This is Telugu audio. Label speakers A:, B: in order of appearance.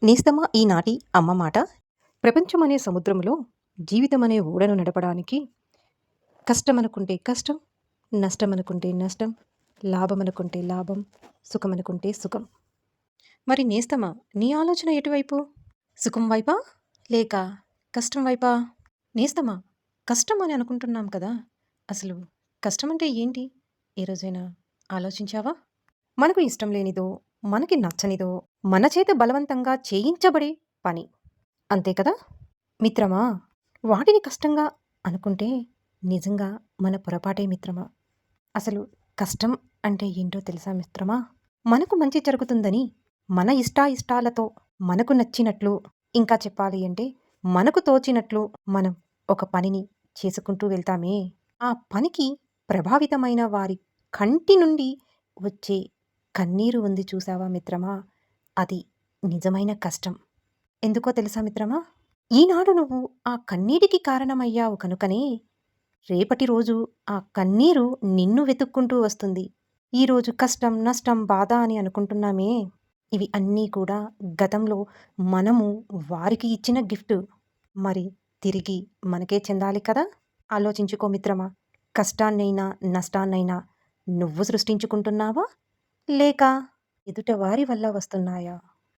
A: నేస్తమా ఈనాటి అమ్మ మాట. ప్రపంచమనే సముద్రములో జీవితమనే ఓడను నడపడానికి కష్టమనుకుంటే కష్టం, నష్టమనుకుంటే నష్టం, లాభమనుకుంటే లాభం, సుఖమనుకుంటే సుఖం. మరి నేస్తమా నీ ఆలోచన ఎటువైపు? సుఖం వైపా? లేక కష్టం వైపా? నేస్తమా కష్టం అని అనుకుంటున్నాం కదా! అసలు కష్టమంటే ఏంటి? ఏ రోజైనా ఆలోచించావా? మనకు ఇష్టం లేనిదో, మనకి నచ్చనిదో, మన చేత బలవంతంగా చేయించబడే పని. అంతే కదా! మిత్రమా, వాటిని కష్టంగా అనుకుంటే నిజంగా మన పొరపాటే మిత్రమా. అసలు కష్టం అంటే ఏంటో తెలుసా మిత్రమా? మనకు మంచి జరుగుతుందని మన ఇష్టాయిష్టాలతో మనకు నచ్చినట్లు, ఇంకా చెప్పాలి అంటే మనకు తోచినట్లు మనం ఒక పనిని చేసుకుంటూ వెళ్తామే, ఆ పనికి ప్రభావితమైన వారి కంటి నుండి వచ్చే కన్నీరు ఉంది చూసావా మిత్రమా, అది నిజమైన కష్టం. ఎందుకో తెలుసా మిత్రమా? ఈనాడు నువ్వు ఆ కన్నీటికి కారణమయ్యావు కనుకనే రేపటి రోజు ఆ కన్నీరు నిన్ను వెతుక్కుంటూ వస్తుంది. ఈరోజు కష్టం, నష్టం, బాధ అని అనుకుంటున్నామే, ఇవి అన్నీ కూడా గతంలో మనము వారికి ఇచ్చిన గిఫ్ట్. మరి తిరిగి మనకే చెందాలి కదా! ఆలోచించుకో మిత్రమా. కష్టాన్నైనా, నష్టాన్నైనా నువ్వు సృష్టించుకుంటున్నావా? లేక ఎదుటవారి వల్ల వస్తున్నాయా?